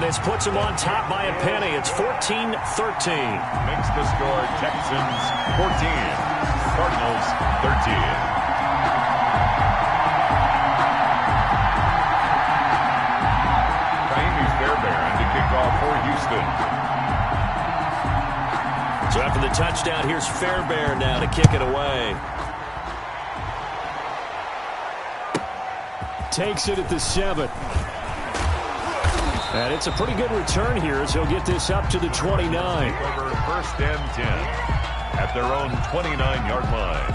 this puts him on top by a penny. It's 14-13. Makes the score Texans 14, Cardinals 13. To kick off for Houston. So after the touchdown, here's Fairbairn now to kick it away. Takes it at the 7. And it's a pretty good return here as he'll get this up to the 29. Over 1st and 10 at their own 29-yard line.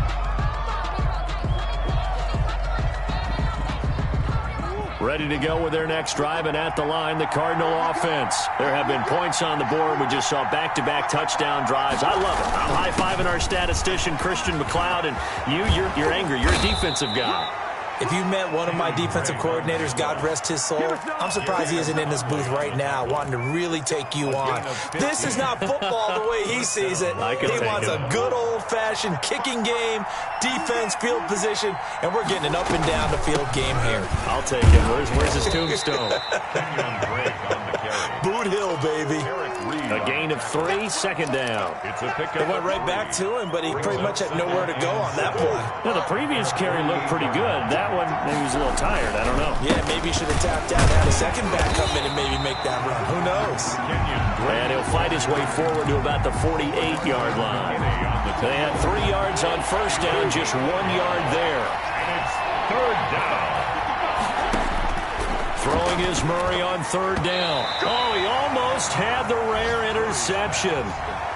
Ready to go with their next drive, and at the line, the Cardinal offense. There have been points on the board. We just saw back-to-back touchdown drives. I love it. I'm high-fiving our statistician, Christian McLeod, and you're angry. You're a defensive guy. If you met one of my defensive coordinators, God rest his soul, I'm surprised he isn't in this booth right now wanting to really take you on. This is not football the way he sees it. He wants a good old-fashioned kicking game, defense, field position, and we're getting an up-and-down-the-field game here. I'll take it. Where's his tombstone? Boot Hill, baby. A gain of 3, 2nd down. It's a pickup. They went right back to him, but he pretty much had nowhere to go on that play. Well, the previous carry looked pretty good. That one, maybe he was a little tired. I don't know. Yeah, maybe he should have tapped out, had a second back come in and maybe make that run. Who knows? And he'll fight his way forward to about the 48-yard line. They had 3 yards on 1st down, just 1 yard there. And it's 3rd down. Throwing is Murray on 3rd down. Oh, he almost had the rare interception.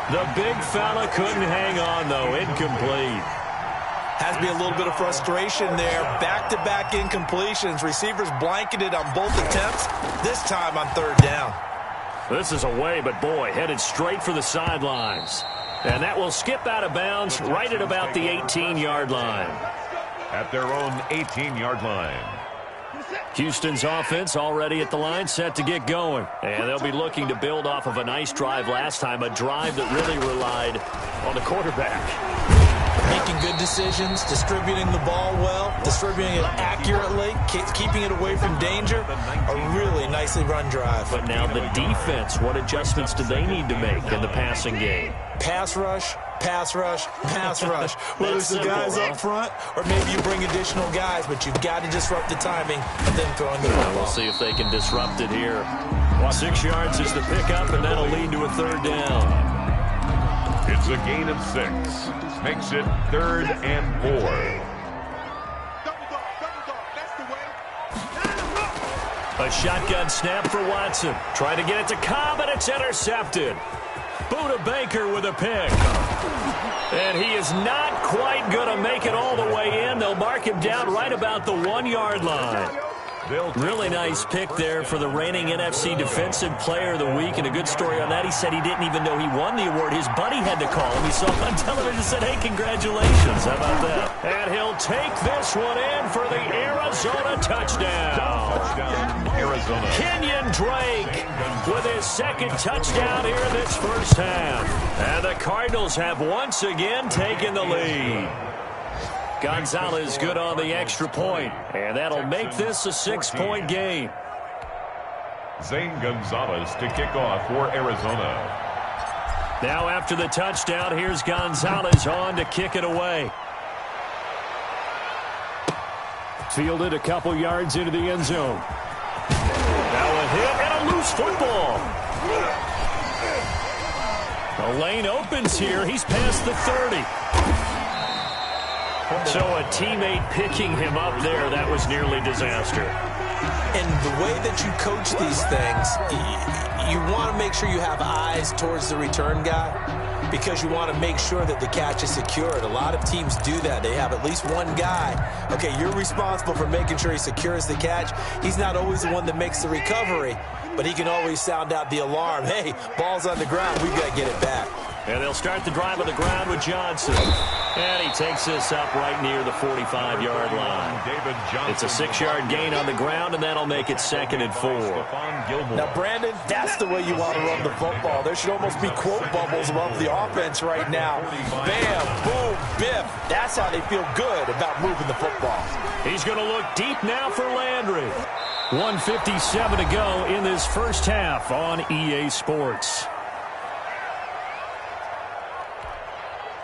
The big fella couldn't hang on, though. Incomplete. Has to be a little bit of frustration there. Back-to-back incompletions. Receivers blanketed on both attempts, this time on 3rd down. This is away, but boy, headed straight for the sidelines. And that will skip out of bounds right at about the 18-yard line. At their own 18-yard line. Houston's offense already at the line, set to get going. And they'll be looking to build off of a nice drive last time, a drive that really relied on the quarterback. Making good decisions, distributing the ball well, distributing it accurately, keeping it away from danger. A really nicely run drive. But now the defense, what adjustments do they need to make in the passing game? Pass rush, pass rush, pass rush. Whether it's the guys up front or maybe you bring additional guys, but you've got to disrupt the timing of them throwing the ball. We'll see if they can disrupt it here. 6 yards is the pickup, and that'll lead to a 3rd down. It's a gain of 6. Makes it 3rd and 4. A shotgun snap for Watson. Trying to get it to Cobb, and it's intercepted. Buda Baker with a pick. And he is not quite going to make it all the way in. They'll mark him down right about the 1-yard line. Really nice pick there for the reigning NFC Defensive Player of the Week. And a good story on that. He said he didn't even know he won the award. His buddy had to call him. He saw him on television and said, hey, congratulations. How about that? And he'll take this one in for the Arizona touchdown. Arizona. Kenyon Drake with his 2nd touchdown here this 1st half. And the Cardinals have once again taken the lead. Gonzalez good on the extra point, and that'll make this a 6-point game. Zane Gonzalez to kick off for Arizona. Now after the touchdown, here's Gonzalez on to kick it away. Fielded a couple yards into the end zone. Now a hit and a loose football. The lane opens here. He's past the 30. So a teammate picking him up there, that was nearly disaster. And the way that you coach these things, you want to make sure you have eyes towards the return guy because you want to make sure that the catch is secured. A lot of teams do that. They have at least one guy. Okay, you're responsible for making sure he secures the catch. He's not always the one that makes the recovery, but he can always sound out the alarm. Hey, ball's on the ground. We've got to get it back. And they'll start the drive on the ground with Johnson. And he takes this up right near the 45-yard line. It's a 6-yard gain on the ground, and that'll make it 2nd and 4. Now, Brandon, that's the way you want to run the football. There should almost be quote bubbles above the offense right now. Bam, boom, biff. That's how they feel good about moving the football. He's going to look deep now for Landry. 1:57 to go in this first half on EA Sports.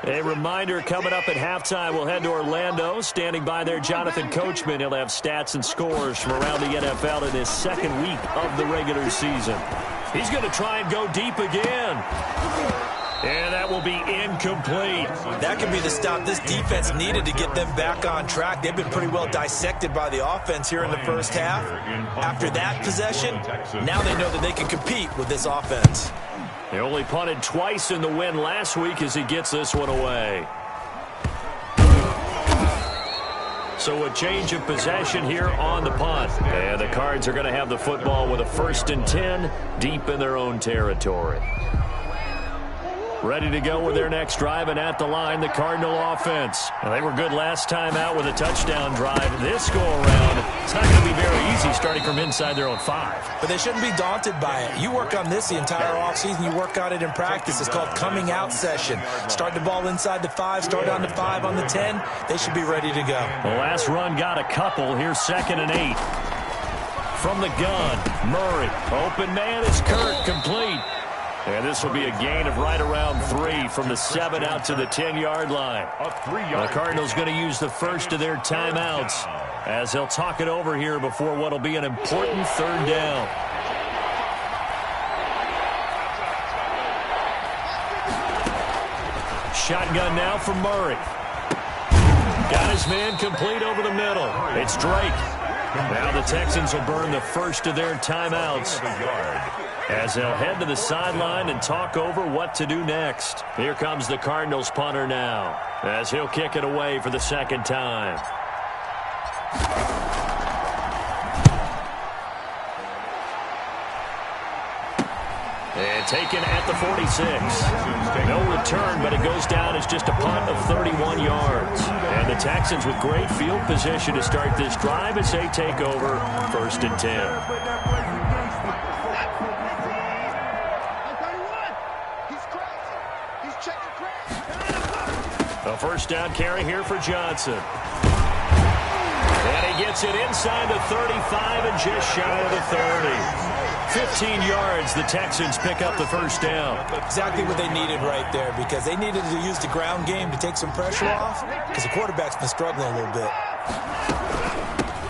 A reminder, coming up at halftime, we'll head to Orlando. Standing by there, Jonathan Coachman. He'll have stats and scores from around the NFL in his second week of the regular season. He's going to try and go deep again. And that will be incomplete. That could be the stop this defense needed to get them back on track. They've been pretty well dissected by the offense here in the first half. After that possession, now they know that they can compete with this offense. They only punted twice in the win last week as he gets this one away. So a change of possession here on the punt. And the Cards are going to have the football with a 1st and 10 deep in their own territory. Ready to go with their next drive, and at the line, the Cardinal offense. Now, they were good last time out with a touchdown drive. This go-around, it's not going to be very easy starting from inside their own 5. But they shouldn't be daunted by it. You work on this the entire offseason. You work on it in practice. It's called coming out session. Start the ball inside the 5, start on the 5, on the 10. They should be ready to go. The last run got a couple. Here's 2nd and 8. From the gun, Murray. Open man is Kirk, complete. And this will be a gain of right around 3 from the 7 out to the 10-yard line. The Cardinals going to use the first of their timeouts as they'll talk it over here before what will be an important 3rd down. Shotgun now from Murray. Got his man complete over the middle. It's Drake. Now the Texans will burn the first of their timeouts as they'll head to the sideline and talk over what to do next. Here comes the Cardinals punter now as he'll kick it away for the 2nd time. And taken at the 46. No return, but it goes down as just a punt of 31 yards. And the Texans with great field position to start this drive as they take over 1st and 10. A 1st down carry here for Johnson. And he gets it inside the 35 and just shy of the 30. 15 yards, the Texans pick up the 1st down. Exactly what they needed right there, because they needed to use the ground game to take some pressure off, because the quarterback's been struggling a little bit.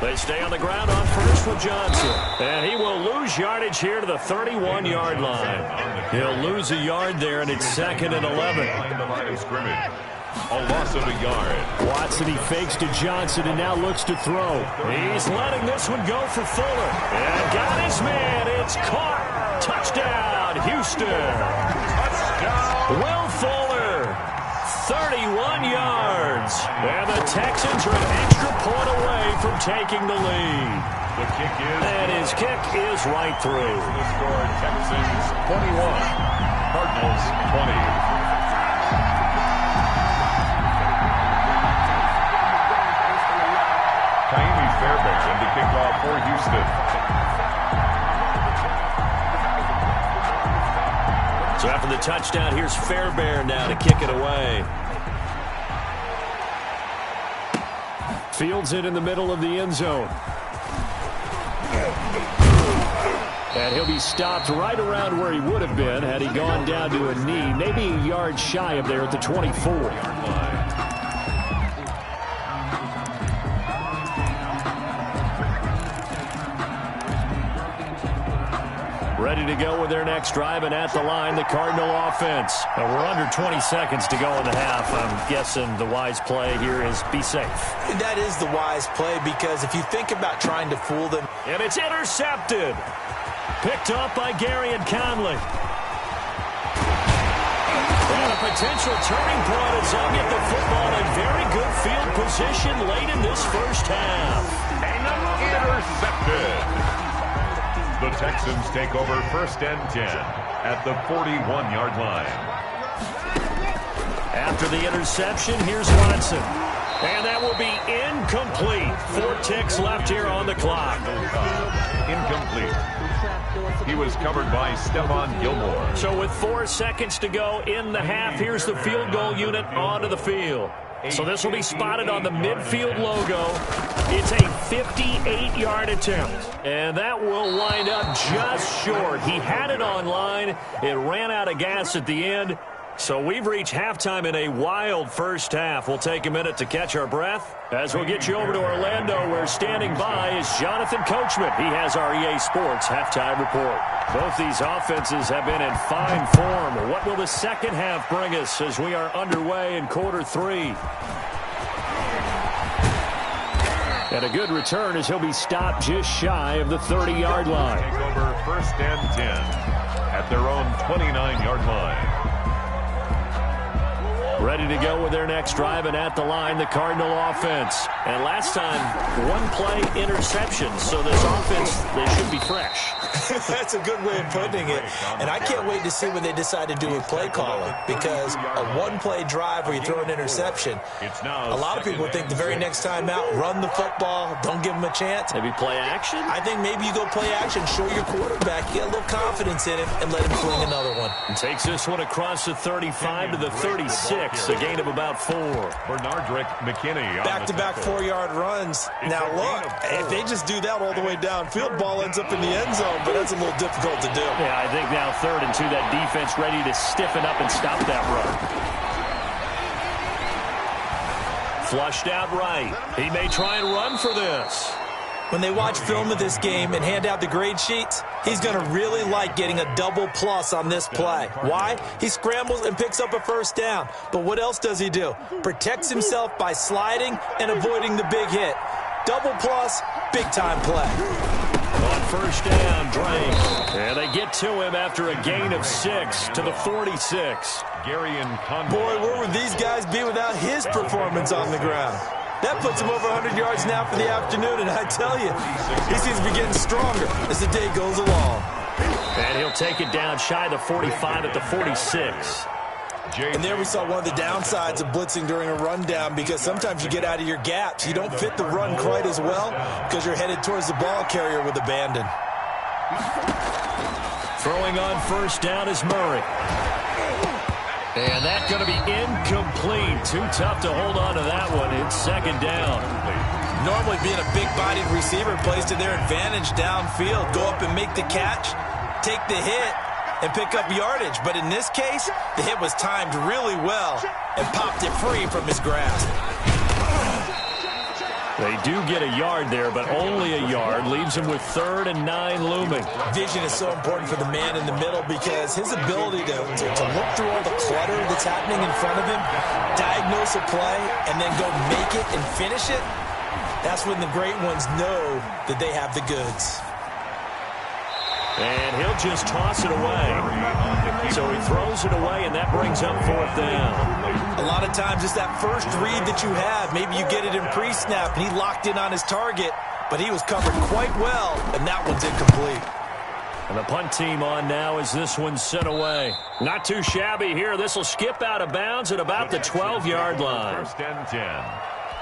They stay on the ground on first with Johnson. And he will lose yardage here to the 31-yard line. He'll lose a yard there, and it's 2nd and 11. A loss of a yard. Watson, he fakes to Johnson and now looks to throw. He's letting this one go for Fuller. And got his man. It's caught. Touchdown, Houston. Touchdown. Will Fuller, 31 yards. And the Texans are an extra point away from taking the lead. The kick is. And his kick is right through. The score, Texans 21, Cardinals 20. Fairbairn to kick off for Houston. So after the touchdown, here's Fairbairn now to kick it away. Fields it in the middle of the end zone. And he'll be stopped right around where he would have been had he gone down to a knee, maybe a yard shy of there at the 24. Ready to go with their next drive, and at the line, the Cardinal offense. We're under 20 seconds to go in the half. I'm guessing the wise play here is be safe. That is the wise play, because if you think about trying to fool them. And it's intercepted. Picked up by Gary and Conley. And a potential turning point as they'll get the football in very good field position late in this first half. And intercepted. The Texans take over 1st and 10 at the 41-yard line. After the interception, here's Watson. And that will be incomplete. 4 ticks left here on the clock. Incomplete. He was covered by Stephon Gilmore. So with 4 seconds to go in the half, here's the field goal unit onto the field. So this will be spotted on the midfield logo. It's a 58-yard attempt. And that will wind up just short. He had it on line. It ran out of gas at the end. So we've reached halftime in a wild first half. We'll take a minute to catch our breath as we'll get you over to Orlando, where standing by is Jonathan Coachman. He has our EA Sports halftime report. Both these offenses have been in fine form. What will the second half bring us as we are underway in quarter three? And a good return as he'll be stopped just shy of the 30-yard line. Take over first and 10 at their own 29-yard line. Ready to go with their next drive, and at the line, the Cardinal offense. And last time, one-play interception, so this offense, they should be fresh. That's a good way of putting it. And I can't wait to see what they decide to do with play calling, because a one-play drive where you throw an interception, a lot of people think the very next time out, run the football, don't give them a chance. Maybe play action? I think maybe you go play action, show your quarterback, get a little confidence in him, and let him fling another one. And takes this one across the 35 to the 36, a gain of about 4. Bernardrick McKinney. Back-to-back 4-yard runs. Now, look, if they just do that all the way downfield, ball ends up in the end zone, but that's a little difficult to do. Yeah, I think now 3rd and 2, that defense ready to stiffen up and stop that run. Flushed out right. He may try and run for this. When they watch film of this game and hand out the grade sheets, he's going to really like getting a double plus on this play. Why? He scrambles and picks up a first down. But what else does he do? Protects himself by sliding and avoiding the big hit. Double plus, big-time play. On first down, Drake. And they get to him after a gain of 6 to the 46. Gary and Conway. Boy, where would these guys be without his performance on the ground? That puts him over 100 yards now for the afternoon, and I tell you, he seems to be getting stronger as the day goes along. And he'll take it down shy of the 45 at the 46. And there we saw one of the downsides of blitzing during a rundown, because sometimes you get out of your gaps. You don't fit the run quite as well because you're headed towards the ball carrier with abandon. Throwing on first down is Murray. And that's going to be incomplete. Too tough to hold on to that one. It's second down. Normally being a big-bodied receiver plays to their advantage downfield. Go up and make the catch, take the hit, and pick up yardage. But in this case, the hit was timed really well and popped it free from his grasp. They do get a yard there, but only a yard. Leaves him with 3rd and 9 looming. Vision is so important for the man in the middle, because his ability to look through all the clutter that's happening in front of him, diagnose a play, and then go make it and finish it, that's when the great ones know that they have the goods. And he'll just toss it away. So he throws it away, and that brings up 4th down. A lot of times it's that first read that you have. Maybe you get it in pre-snap, and he locked in on his target, but he was covered quite well, and that one's incomplete. And the punt team on now as this one's sent away. Not too shabby here. This will skip out of bounds at about the 12-yard line. First and 10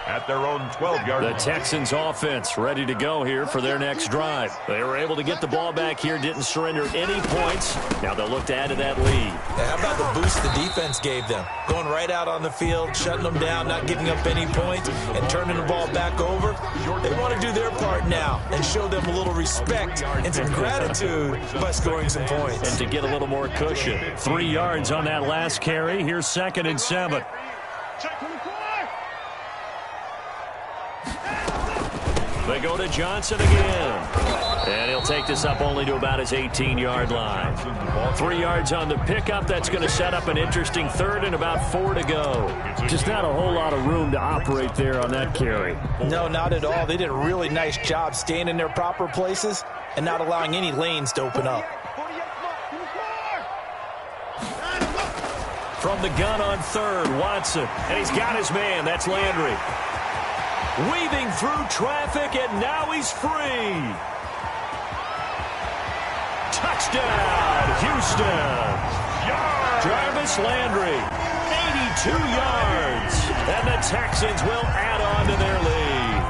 at their own 12-yard line. The Texans offense ready to go here for their next drive. They were able to get the ball back here, didn't surrender any points. Now they'll look to add to that lead. How about the boost the defense gave them? Going right out on the field, shutting them down, not giving up any points, and turning the ball back over. They want to do their part now and show them a little respect and some gratitude by scoring some points. And to get a little more cushion. 3 yards on that last carry. Here's 2nd and 7. They go to Johnson again. And he'll take this up only to about his 18-yard line. 3 yards on the pickup. That's going to set up an interesting 3rd and about 4 to go. Just not a whole lot of room to operate there on that carry. No, not at all. They did a really nice job staying in their proper places and not allowing any lanes to open up. From the gun on 3rd, Watson. And he's got his man. That's Landry. Weaving through traffic, and now he's free. Touchdown, Houston. Jarvis Landry, 82 yards. And the Texans will add on to their lead.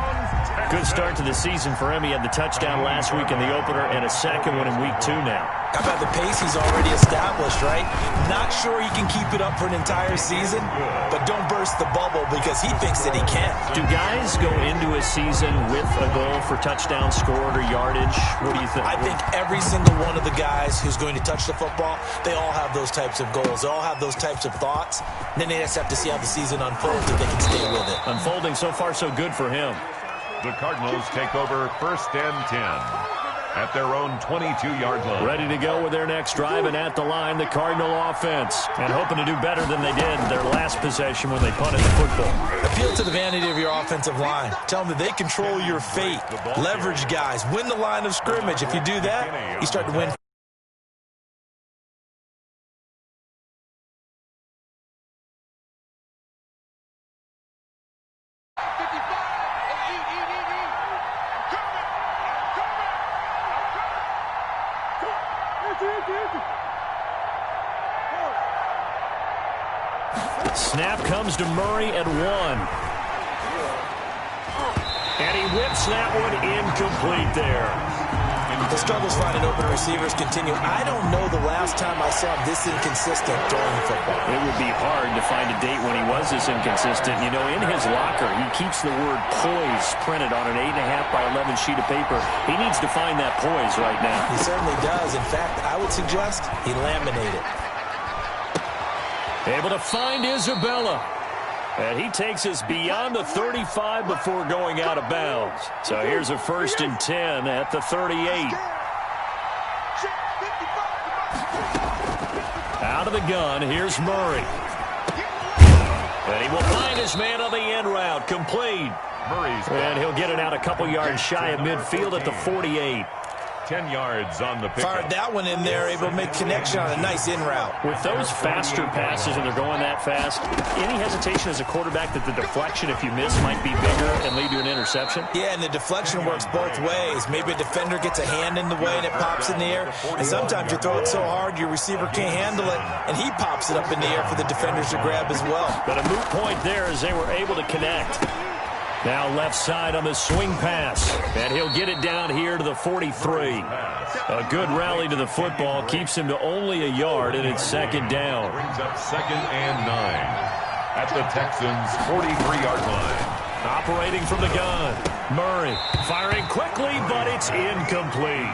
Good start to the season for him. He had the touchdown last week in the opener and a second one in week 2 now. How about the pace he's already established, right? Not sure he can keep it up for an entire season, but don't burst the bubble because he thinks that he can. Do guys go into a season with a goal for touchdown scored or yardage? What do you think? I think every single one of the guys who's going to touch the football, they all have those types of goals. They all have those types of thoughts. And then they just have to see how the season unfolds if they can stay with it. Unfolding so far so good for him. The Cardinals take over 1st and 10 at their own 22-yard line. Ready to go with their next drive, and at the line, the Cardinal offense. And hoping to do better than they did their last possession when they punted the football. Appeal to the vanity of your offensive line. Tell them that they control your fate. Leverage guys. Win the line of scrimmage. If you do that, you start to win. Snap comes to Murray at 1. And he whips that one incomplete there. The struggles finding open receivers continue. I don't know the last time I saw him this inconsistent throwing the football. It would be hard to find a date when he was this inconsistent. You know, in his locker, he keeps the word poise printed on an 8.5 by 11 sheet of paper. He needs to find that poise right now. He certainly does. In fact, I would suggest he laminated. Able to find Isabella. And he takes us beyond the 35 before going out of bounds. So here's a 1st and 10 at the 38. Out of the gun, here's Murray. And he will find his man on the end route, complete. And he'll get it out a couple yards shy of midfield at the 48. 10 yards on the pickup. Fired that one in there, able to make connection on a nice in route. With those faster passes and they're going that fast, any hesitation as a quarterback that the deflection, if you miss, might be bigger and lead to an interception? Yeah, and the deflection works both ways. Maybe a defender gets a hand in the way and it pops in the air. And sometimes you throw it so hard your receiver can't handle it, and he pops it up in the air for the defenders to grab as well. But a moot point there as they were able to connect. Now left side on the swing pass. And he'll get it down here to the 43. A good rally to the football keeps him to only a yard, and it's 2nd down. Brings up 2nd and 9 at the Texans' 43-yard line. Operating from the gun. Murray firing quickly, but it's incomplete.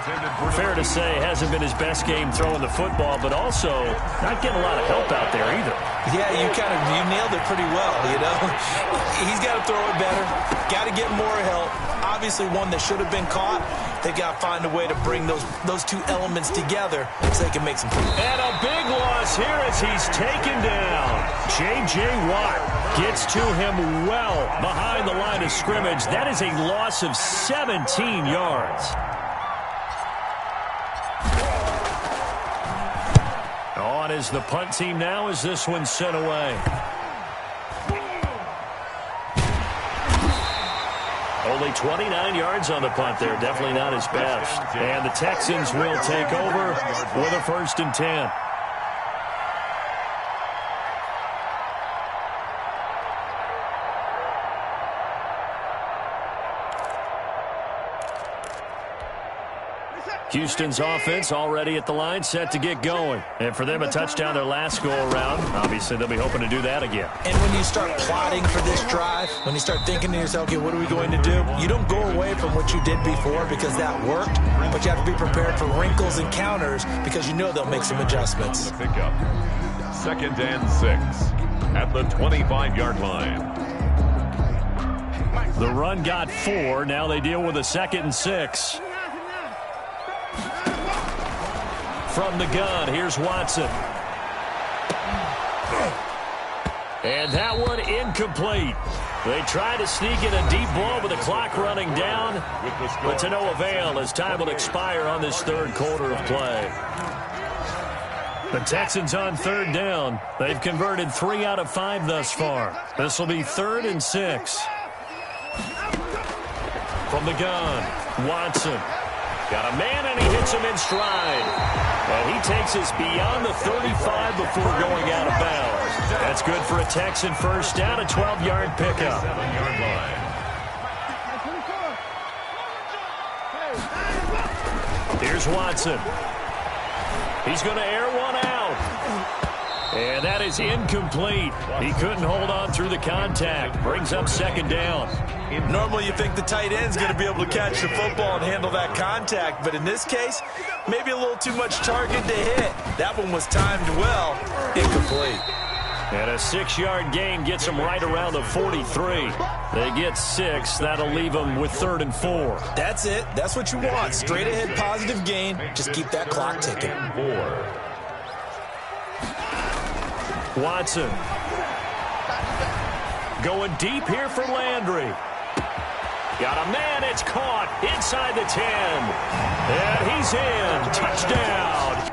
Fair to say, hasn't been his best game throwing the football, but also not getting a lot of help out there either. Yeah, you nailed it pretty well, you know. He's got to throw it better. Got to get more help. Obviously one that should have been caught. They got to find a way to bring those two elements together so they can make some food. And a big loss here as he's taken down. J.J. Watt gets to him well behind the line of scrimmage. That is a loss of 17 yards. On is the punt team now as this one's sent away. Only 29 yards on the punt there. Definitely not his best. And the Texans will take over with a 1st and 10. Houston's offense already at the line, set to get going. And for them, a touchdown their last go-around. Obviously, they'll be hoping to do that again. And when you start plotting for this drive, when you start thinking to yourself, okay, what are we going to do? You don't go away from what you did before because that worked, but you have to be prepared for wrinkles and counters because you know they'll make some adjustments. Pickup. 2nd and 6 at the 25-yard line. The run got 4. Now they deal with a 2nd and 6. From the gun, here's Watson. And that one incomplete. They try to sneak in a deep ball with the clock running down, but to no avail as time will expire on this 3rd quarter of play. The Texans on 3rd down. They've converted 3 out of 5 thus far. This will be 3rd and 6. From the gun, Watson. Got a man, and he hits him in stride. And he takes us beyond the 35 before going out of bounds. That's good for a Texan 1st down, a 12-yard pickup. 7-yard line. Here's Watson. He's going to air one out. And that is incomplete. He couldn't hold on through the contact. Brings up second down. Normally you think the tight end's going to be able to catch the football and handle that contact, but in this case, maybe a little too much target to hit. That one was timed well. Incomplete. And a 6-yard gain gets them right around the 43. They get 6. That'll leave them with 3rd and 4. That's it. That's what you want. Straight ahead positive gain. Just keep that clock ticking. 4. Watson. Going deep here for Landry. Got a man. It's caught inside the 10. And he's in. Touchdown.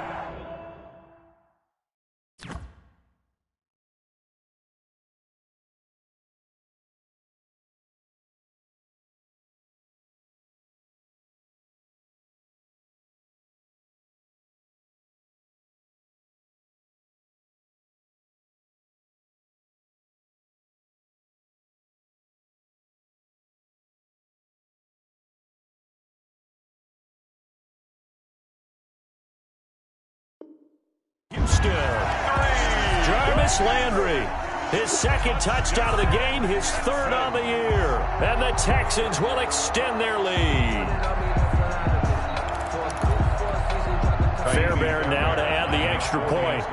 Houston. Jarvis Landry. His 2nd touchdown of the game, his 3rd on the year. And the Texans will extend their lead. Fairbairn now to add the extra point.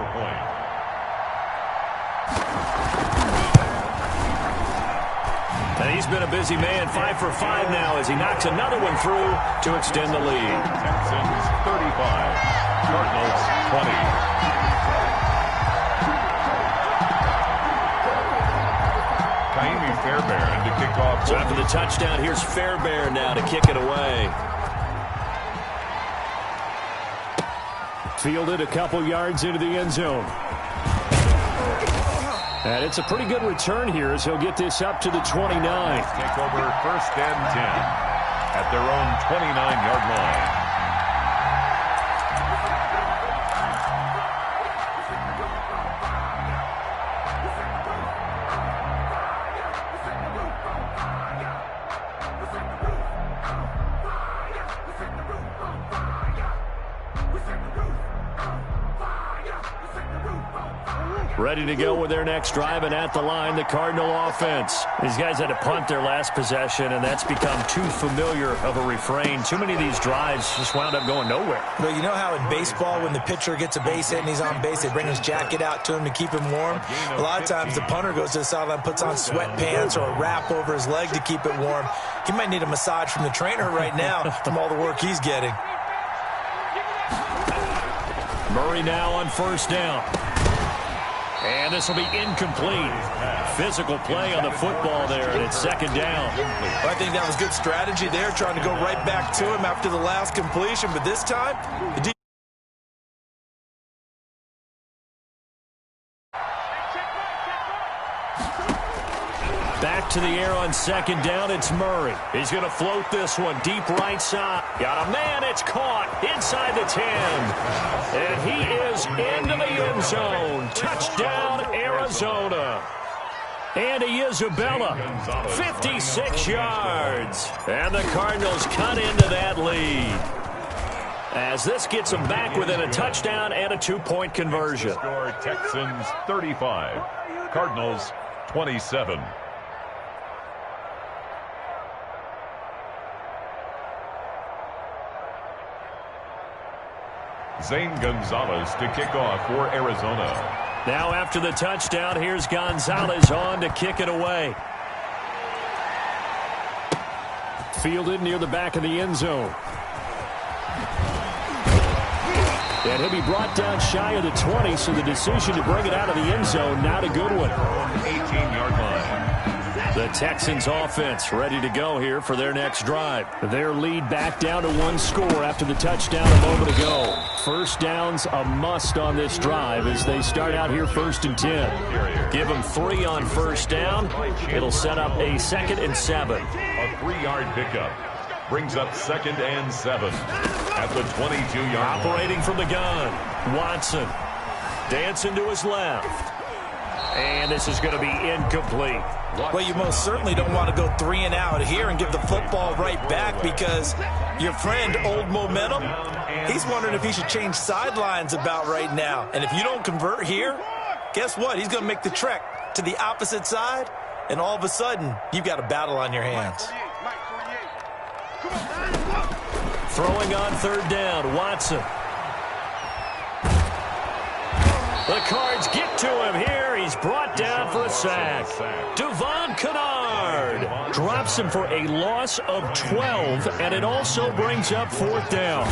And he's been a busy man, 5 for 5 now as he knocks another one through to extend the lead. Texans 35, Cardinals 20. Fairbairn to kick off. So after the touchdown, here's Fairbairn now to kick it away. Fielded a couple yards into the end zone. And it's a pretty good return here as he'll get this up to the 29. Take over 1st and 10 at their own 29-yard line. Ready to go with their next drive, and at the line, the Cardinal offense. These guys had to punt their last possession, and that's become too familiar of a refrain. Too many of these drives just wound up going nowhere. Well, you know how in baseball, when the pitcher gets a base hit and he's on base, they bring his jacket out to him to keep him warm? A lot of times the punter goes to the sideline, puts on sweatpants or a wrap over his leg to keep it warm. He might need a massage from the trainer right now from all the work he's getting. Murray now on 1st down. And this will be incomplete. Physical play on the football there, and it's 2nd down. Well, I think that was good strategy there, trying to go right back to him after the last completion. But this time, the back to the air on 2nd down. It's Murray. He's going to float this one deep right side. Got a man. It's caught inside the 10. And he is into the end zone. Touchdown, Arizona. Andy Isabella, 56 yards. And the Cardinals cut into that lead, as this gets them back within a touchdown and a 2-point conversion. Score Texans 35, Cardinals 27. Zane Gonzalez to kick off for Arizona. Now after the touchdown, here's Gonzalez on to kick it away. Fielded near the back of the end zone. And he'll be brought down shy of the 20, so the decision to bring it out of the end zone, not a good one. 18-yard line. The Texans offense ready to go here for their next drive. Their lead back down to 1 score after the touchdown a moment ago. 1st down's a must on this drive as they start out here 1st and 10. Give them 3 on 1st down. It'll set up a 2nd and 7. A 3-yard pickup brings up 2nd and 7 at the 22-yard line. Operating from the gun, Watson. Dancing to his left. And this is going to be incomplete. Well, you most certainly don't want to go 3 and out here and give the football right back, because your friend, Old Momentum, he's wondering if he should change sidelines about right now. And if you don't convert here, guess what? He's going to make the trek to the opposite side, and all of a sudden, you've got a battle on your hands. Throwing on 3rd down, Watson. The Cards get to him here. He's brought down for a sack. Devon Kennard drops him for a loss of 12, and it also brings up 4th down.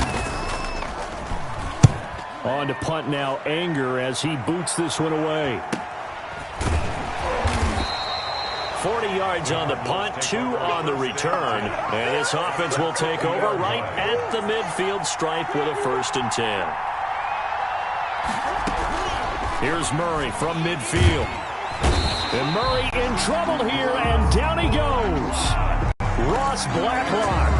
On to punt now, Anger, as he boots this one away. 40 yards on the punt, 2 on the return. And this offense will take over right at the midfield stripe with a 1st and 10. Here's Murray from midfield. And Murray in trouble here, and down he goes. Ross Blacklock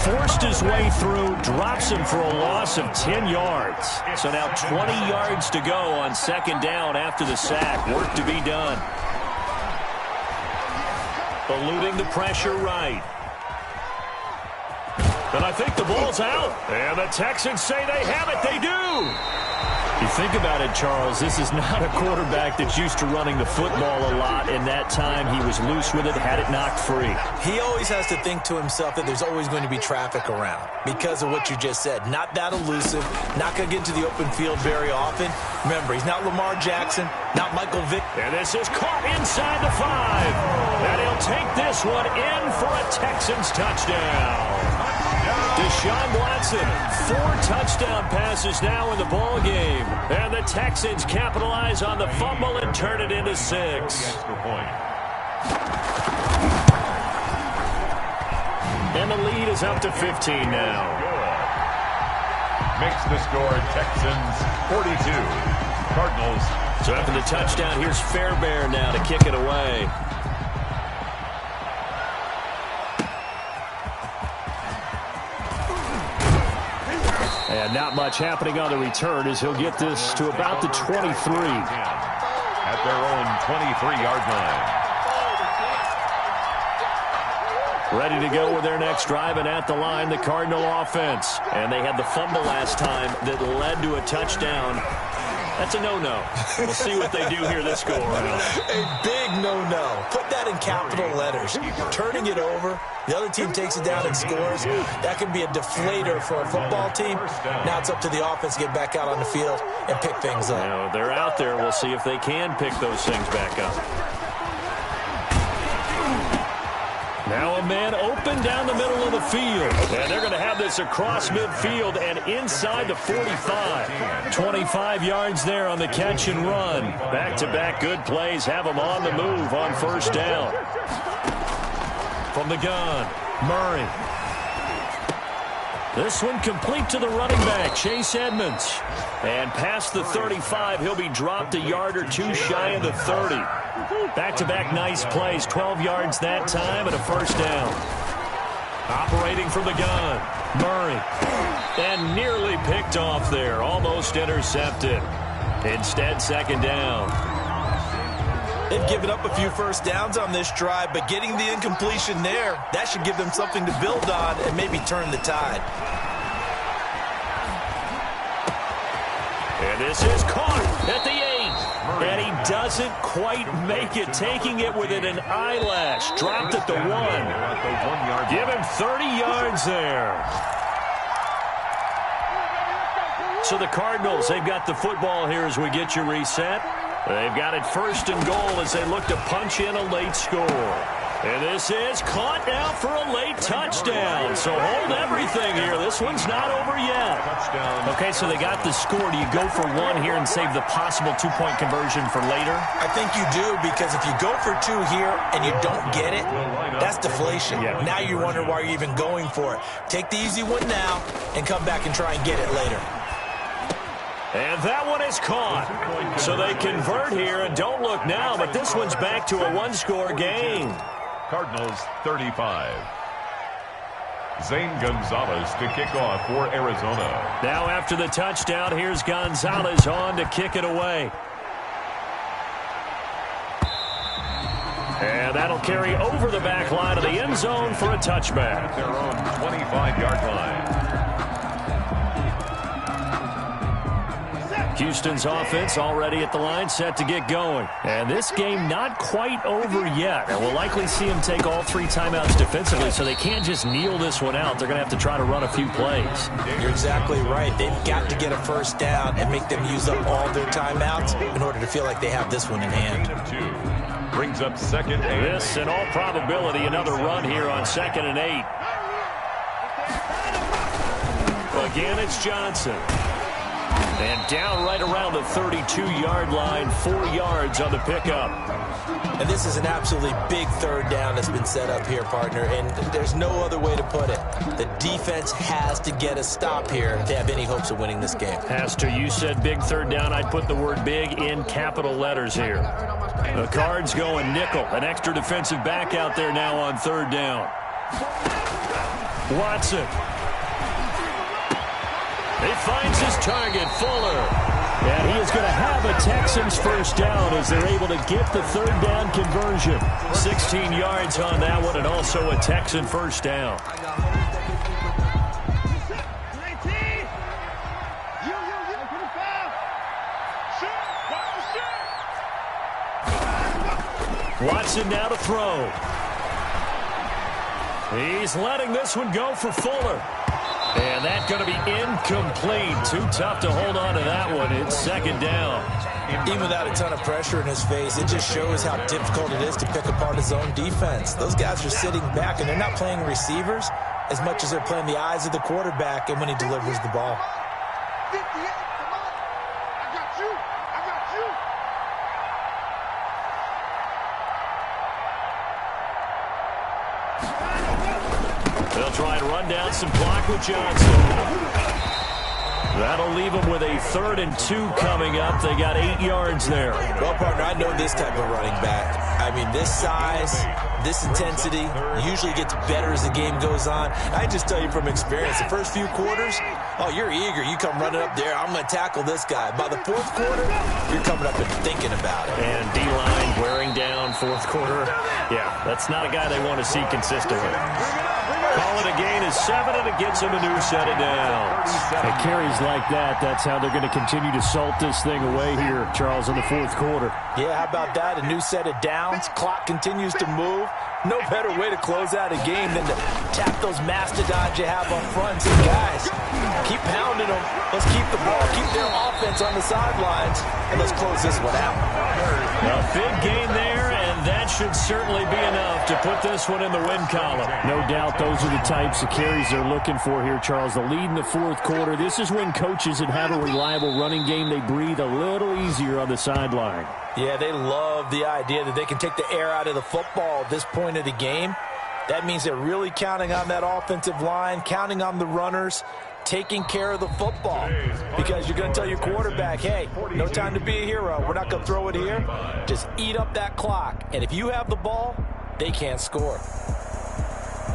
forced his way through, drops him for a loss of 10 yards. So now 20 yards to go on 2nd down after the sack. Work to be done. Eluding the pressure right. And I think the ball's out. And the Texans say they have it. They do. You think about it, Charles, this is not a quarterback that's used to running the football a lot. In that time, he was loose with it, had it knocked free. He always has to think to himself that there's always going to be traffic around because of what you just said. Not that elusive, not going to get into the open field very often. Remember, he's not Lamar Jackson, not Michael Vick. And this is caught inside the 5. And he'll take this one in for a Texans touchdown. Deshaun Watson, 4 touchdown passes now in the ball game. And the Texans capitalize on the fumble and turn it into 6. And the lead is up to 15 now. Makes the score Texans 42. Cardinals. So after the touchdown, here's Fairbairn now to kick it away. And not much happening on the return as he'll get this to about the 23. At their own 23-yard line. Ready to go with their next drive, and at the line, the Cardinal offense. And they had the fumble last time that led to a touchdown. That's a no-no. We'll see what they do here this go-around. A big no-no. Put that in capital letters. Turning it over, the other team takes it down and scores. That can be a deflator for a football team. Now it's up to the offense to get back out on the field and pick things up. Now, they're out there. We'll see if they can pick those things back up. Now a man open down the middle of the field. And they're going to have this across midfield and inside the 45. 25 yards there on the catch and run. Back-to-back good plays have them on the move on 1st down. From the gun, Murray. This one complete to the running back, Chase Edmonds. And past the 35, he'll be dropped a yard or 2 shy of the 30. Back-to-back nice plays, 12 yards that time and a 1st down. Operating from the gun, Murray. And nearly picked off there, almost intercepted. Instead, 2nd down. They've given up a few 1st downs on this drive, but getting the incompletion there, that should give them something to build on and maybe turn the tide. And this is caught at the 8. And he doesn't quite make it, taking it within an eyelash. Dropped at the 1. Give him 30 yards there. So the Cardinals, they've got the football here as we get you reset. They've got it 1st and goal as they look to punch in a late score. And this is caught now for a late touchdown. So hold everything here. This one's not over yet. Okay, so they got the score. Do you go for 1 here and save the possible 2-point conversion for later? I think you do, because if you go for 2 here and you don't get it, that's deflation. Yeah. Now you wonder why you're even going for it. Take the easy one now and come back and try and get it later. And that one is caught. So they convert here, and don't look now, but this one's back to a 1-score game. Cardinals 35. Zane Gonzalez to kick off for Arizona. Now after the touchdown, here's Gonzalez on to kick it away. And that'll carry over the back line of the end zone for a touchback. At their own 25-yard line. Houston's offense already at the line, set to get going. And this game not quite over yet. And we'll likely see them take all 3 timeouts defensively, so they can't just kneel this one out. They're going to have to try to run a few plays. You're exactly right. They've got to get a first down and make them use up all their timeouts in order to feel like they have this one in hand. Brings up 2nd and 8. This, in all probability, another run here on 2nd and 8. Again, it's Johnson. And down right around the 32-yard line, 4 yards on the pickup. And this is an absolutely big third down that's been set up here, partner, and there's no other way to put it. The defense has to get a stop here to have any hopes of winning this game. Has to. You said big third down. I'd put the word big in capital letters here. The Cards going nickel. An extra defensive back out there now on 3rd down. Watson. He finds his target, Fuller. And he is going to have a Texans first down as they're able to get the 3rd down conversion. 16 yards on that one, and also a Texan first down. Watson now to throw. He's letting this one go for Fuller. And that's going to be incomplete. Too tough to hold on to that one. It's 2nd down. Even without a ton of pressure in his face, it just shows how difficult it is to pick apart his own defense. Those guys are sitting back, and they're not playing receivers as much as they're playing the eyes of the quarterback and when he delivers the ball. They'll try and run down some clock with Johnson. That'll leave them with a 3rd and 2 coming up. They got 8 yards there. Well, partner, I know this type of running back. I mean, this size, this intensity usually gets better as the game goes on. I just tell you from experience, the first few quarters, oh, you're eager. You come running up there, I'm going to tackle this guy. By the 4th quarter, you're coming up and thinking about it. And D-line wearing down 4th quarter. Yeah, that's not a guy they want to see consistently. Call it a gain of 7, and it gets him a new set of downs. At carries like that, that's how they're going to continue to salt this thing away here, Charles, in the 4th quarter. Yeah, how about that? A new set of downs. Clock continues to move. No better way to close out a game than to tap those mastodons you have up front. So, guys, keep pounding them. Let's keep the ball, keep their offense on the sidelines, and let's close this one out. A big gain there, and that should certainly be enough to put this one in the win column. No doubt those are the types of carries they're looking for here, Charles. The lead in the 4th quarter. This is when coaches that have a reliable running game, they breathe a little easier on the sideline. Yeah, they love the idea that they can take the air out of the football at this point of the game. That means they're really counting on that offensive line, counting on the runners, taking care of the football. Because you're going to tell your quarterback, hey, no time to be a hero. We're not going to throw it here. Just eat up that clock. And if you have the ball, they can't score.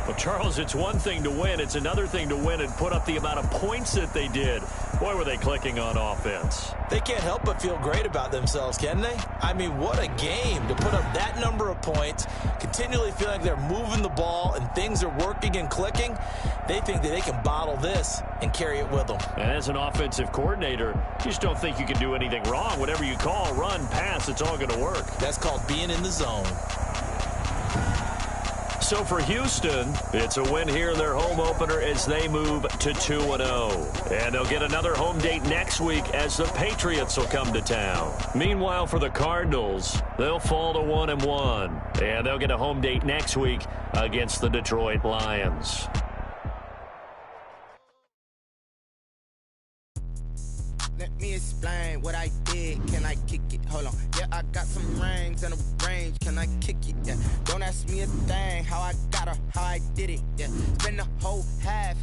Well, Charles, it's one thing to win. It's another thing to win and put up the amount of points that they did. Boy, were they clicking on offense. They can't help but feel great about themselves, can they? I mean, what a game to put up that number of points, continually feel like they're moving the ball and things are working and clicking. They think that they can bottle this and carry it with them. And as an offensive coordinator, you just don't think you can do anything wrong. Whatever you call, run, pass, it's all going to work. That's called being in the zone. So for Houston, it's a win here in their home opener as they move to 2-0. And they'll get another home date next week as the Patriots will come to town. Meanwhile, for the Cardinals, they'll fall to 1-1. And they'll get a home date next week against the Detroit Lions. Let me explain what I did. Can I kick it? Hold on. Yeah, I got some rings and a range. Can I kick it? Yeah. Don't ask me a thing. How I got her, how I did it. Yeah. Spend the whole half.